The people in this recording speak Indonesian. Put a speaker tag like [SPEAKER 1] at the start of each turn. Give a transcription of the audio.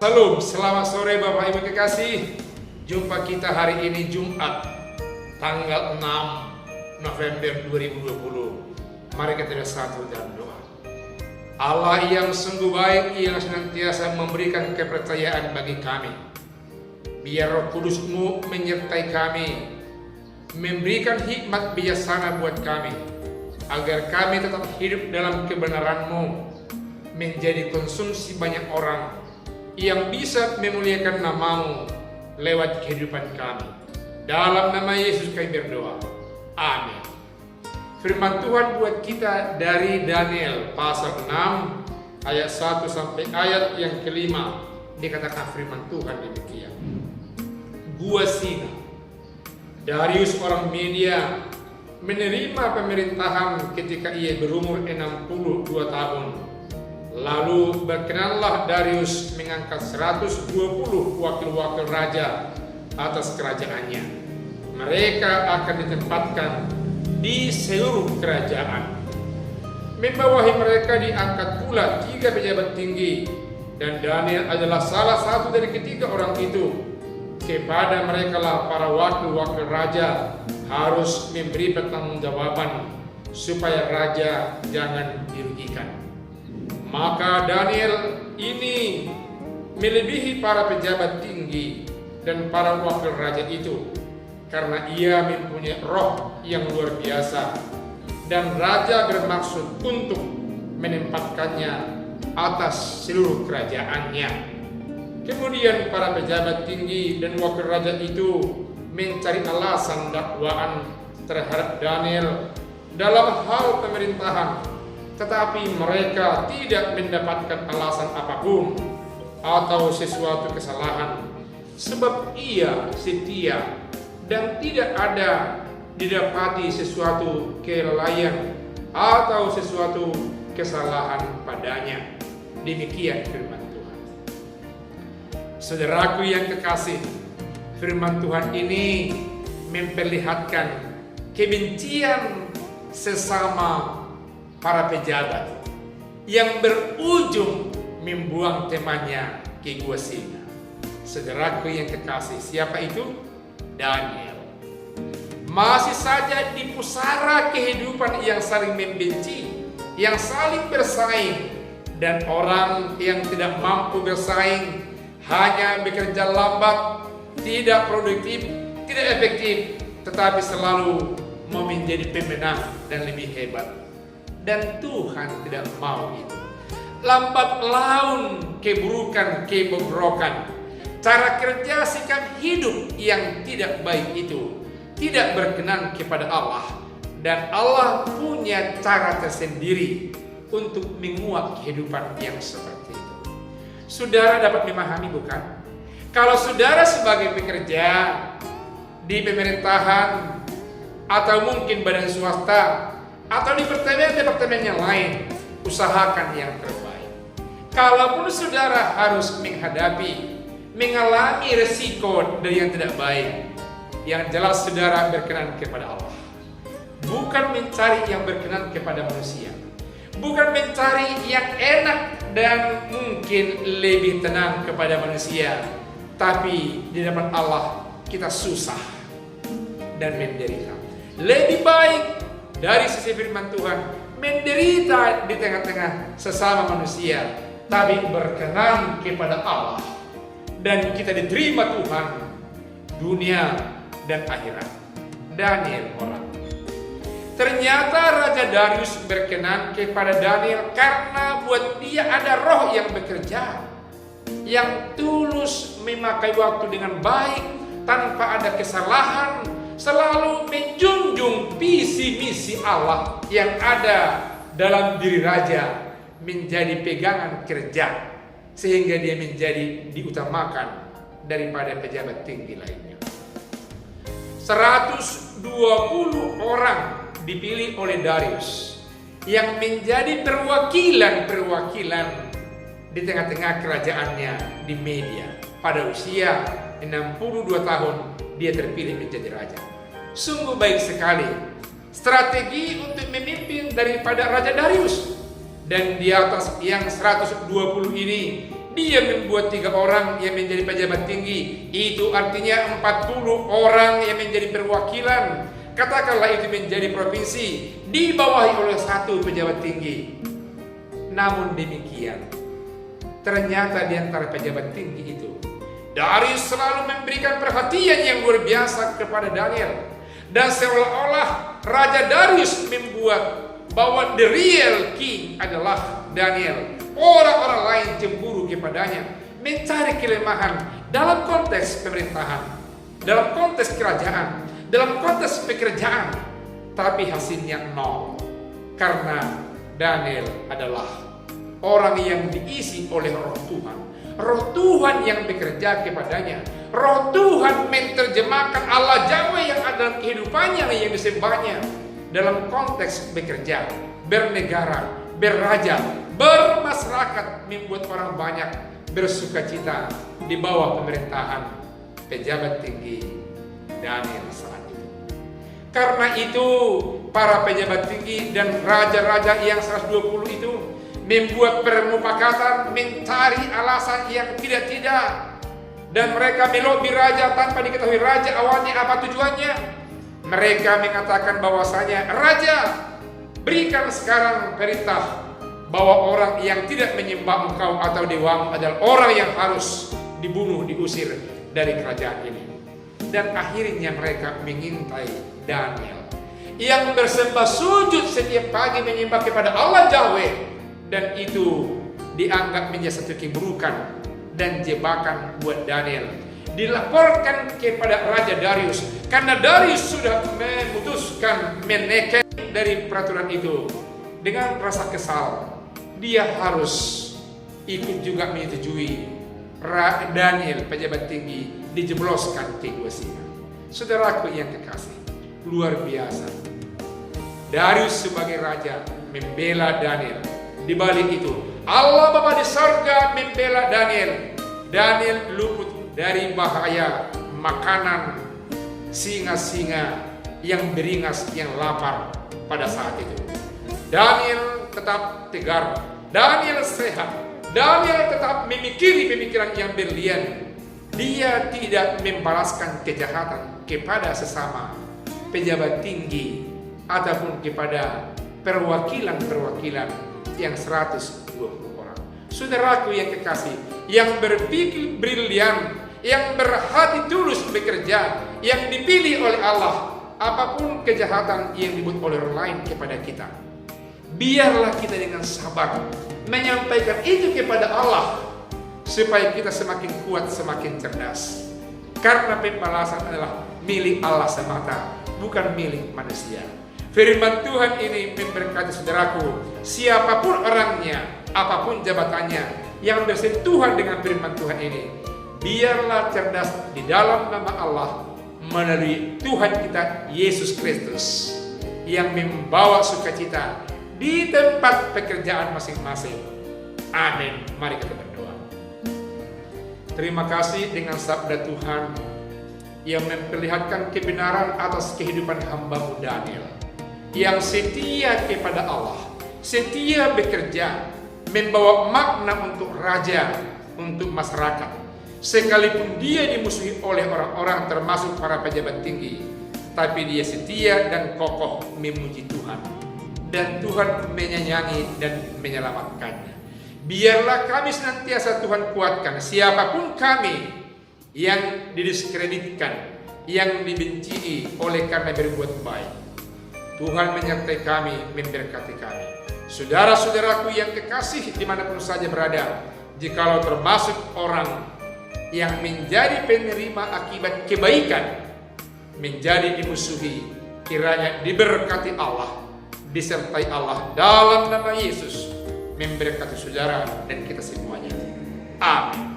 [SPEAKER 1] Salam, selamat sore Bapak Ibu kekasih. Jumpa kita hari ini Jumat tanggal 6 November 2020. Mari kita bersatu dalam doa. Allah yang sungguh baik, yang senantiasa memberikan kepercayaan bagi kami. Biar Roh Kudus-Mu menyertai kami, memberikan hikmat bijaksana buat kami, agar kami tetap hidup dalam kebenaran-Mu, menjadi konsumsi banyak orang yang bisa memuliakan nama-Mu lewat kehidupan kami. Dalam nama Yesus kami berdoa. Amin. Firman Tuhan buat kita dari Daniel pasal 6 ayat 1 sampai ayat yang kelima. Dikatakan firman Tuhan demikian. Gua Sina, Darius orang Media, menerima pemerintahan ketika ia berumur 62 tahun. Lalu berkenanlah Darius mengangkat 120 wakil-wakil raja atas kerajaannya. Mereka akan ditempatkan di seluruh kerajaan. Membawahi mereka diangkat pula 3 pejabat tinggi, dan Daniel adalah salah satu dari ketiga orang itu. Kepada mereka lah para wakil-wakil raja harus memberi pertanggungjawaban supaya raja jangan dirugikan. Maka Daniel ini melebihi para pejabat tinggi dan para wakil raja itu, karena ia mempunyai roh yang luar biasa, dan raja bermaksud untuk menempatkannya atas seluruh kerajaannya. Kemudian para pejabat tinggi dan wakil raja itu mencari alasan dakwaan terhadap Daniel dalam hal pemerintahan, tetapi mereka tidak mendapatkan alasan apapun atau sesuatu kesalahan, sebab ia setia dan tidak ada didapati sesuatu kelalaian atau sesuatu kesalahan padanya. Demikian firman Tuhan. Saudaraku yang kekasih, firman Tuhan ini memperlihatkan kebencian sesama para pejabat yang berujung membuang temannya ke gua Sina. Saudaraku yang kekasih, siapa itu? Daniel. Masih saja di pusara kehidupan yang saling membenci, yang saling bersaing, dan orang yang tidak mampu bersaing hanya bekerja lambat, tidak produktif, tidak efektif, tetapi selalu mau menjadi pemenang dan lebih hebat. Dan Tuhan tidak mau itu. Lambat laun keburukan, kebobrokan, cara kerja, sikap hidup yang tidak baik itu tidak berkenan kepada Allah. Dan Allah punya cara tersendiri untuk menguak kehidupan yang seperti itu. Saudara dapat memahami bukan? Kalau saudara sebagai pekerja di pemerintahan atau mungkin badan swasta atau di departemen yang lain, usahakan yang terbaik. Kalaupun saudara harus mengalami resiko dari yang tidak baik, yang jelas saudara berkenan kepada Allah. Bukan mencari yang berkenan kepada manusia. Bukan mencari yang enak dan mungkin lebih tenang kepada manusia. Tapi di depan Allah kita susah dan menderita. Lebih baik dari sisi firman Tuhan menderita di tengah-tengah sesama manusia, tapi berkenan kepada Allah, dan kita diterima Tuhan dunia dan akhirat. Daniel orang. Ternyata Raja Darius berkenan kepada Daniel karena buat dia ada roh yang bekerja, yang tulus memakai waktu dengan baik tanpa ada kesalahan, selalu menjunjung visi misi Allah yang ada dalam diri raja menjadi pegangan kerja, sehingga dia menjadi diutamakan daripada pejabat tinggi lainnya. 120 orang dipilih oleh Darius yang menjadi perwakilan di tengah-tengah kerajaannya di Media. Pada usia 62 tahun dia terpilih menjadi raja. Sungguh baik sekali strategi untuk memimpin daripada Raja Darius. Dan di atas yang 120 ini dia membuat 3 orang yang menjadi pejabat tinggi. Itu artinya 40 orang yang menjadi perwakilan. Katakanlah itu menjadi provinsi, dibawahi oleh 1 pejabat tinggi. Namun demikian, ternyata di antara pejabat tinggi itu, Darius selalu memberikan perhatian yang luar biasa kepada Daniel. Dan seolah-olah Raja Darius membuat bahwa the real king adalah Daniel. Orang-orang lain cemburu kepadanya, mencari kelemahan dalam konteks pemerintahan, dalam konteks kerajaan, dalam konteks pekerjaan. Tapi hasilnya nol. Karena Daniel adalah orang yang diisi oleh Roh Tuhan. Roh Tuhan yang bekerja kepadanya. Roh Tuhan menerjemahkan Allah Yahweh yang ada dalam kehidupannya yang disembahnya dalam konteks bekerja, bernegara, berraja, bermasyarakat, membuat orang banyak bersukacita di bawah pemerintahan pejabat tinggi Daniel saat itu. Karena itu para pejabat tinggi dan raja-raja yang 120 itu membuat permufakatan, mencari alasan yang tidak-tidak. Dan mereka melobi raja tanpa diketahui raja awalnya apa tujuannya. Mereka mengatakan bahwasanya, Raja, berikan sekarang perintah bahwa orang yang tidak menyembah engkau atau dewamu adalah orang yang harus dibunuh, diusir dari kerajaan ini. Dan akhirnya mereka mengintai Daniel yang bersembah sujud setiap pagi menyembah kepada Allah Yahweh. Dan itu dianggap menjadi satu keburukan dan jebakan buat Daniel. Dilaporkan kepada Raja Darius karena Darius sudah memutuskan menekan dari peraturan itu. Dengan rasa kesal, dia harus ikut juga menyetujui Daniel pejabat tinggi dijebloskan ke gua singa. Saudaraku yang kekasih, luar biasa. Darius sebagai raja membela Daniel. Di balik itu, Allah Bapa di sorga membela Daniel. Daniel luput dari bahaya makanan singa-singa yang beringas, yang lapar pada saat itu. Daniel tetap tegar, Daniel sehat, Daniel tetap memikiri pemikiran yang berlian. Dia tidak membalaskan kejahatan kepada sesama pejabat tinggi ataupun kepada perwakilan-perwakilan yang 120 orang. Saudaraku yang kekasih, yang berpikir brilian, yang berhati tulus bekerja, yang dipilih oleh Allah, apapun kejahatan yang dibuat oleh orang lain kepada kita, biarlah kita dengan sabar menyampaikan itu kepada Allah, supaya kita semakin kuat, semakin cerdas. Karena pembalasan adalah milik Allah semata, bukan milik manusia. Firman Tuhan ini memberkati saudaraku, siapapun orangnya, apapun jabatannya, yang bersentuhan dengan firman Tuhan ini, biarlah cerdas di dalam nama Allah melalui Tuhan kita Yesus Kristus yang membawa sukacita di tempat pekerjaan masing-masing. Amin. Mari kita berdoa. Terima kasih dengan sabda Tuhan yang memperlihatkan kebenaran atas kehidupan hamba-Mu Daniel, yang setia kepada Allah, setia bekerja, membawa makna untuk raja, untuk masyarakat. Sekalipun dia dimusuhi oleh orang-orang termasuk para pejabat tinggi, tapi dia setia dan kokoh memuji Tuhan. Dan Tuhan menyayangi dan menyelamatkannya. Biarlah kami senantiasa Tuhan kuatkan siapapun kami yang didiskreditkan, yang dibenci oleh karena berbuat baik. Tuhan menyertai kami, memberkati kami. Saudara-saudaraku yang kekasih dimanapun saja berada, jikalau termasuk orang yang menjadi penerima akibat kebaikan, menjadi dimusuhi, kiranya diberkati Allah, disertai Allah dalam nama Yesus, memberkati saudara dan kita semuanya. Amin.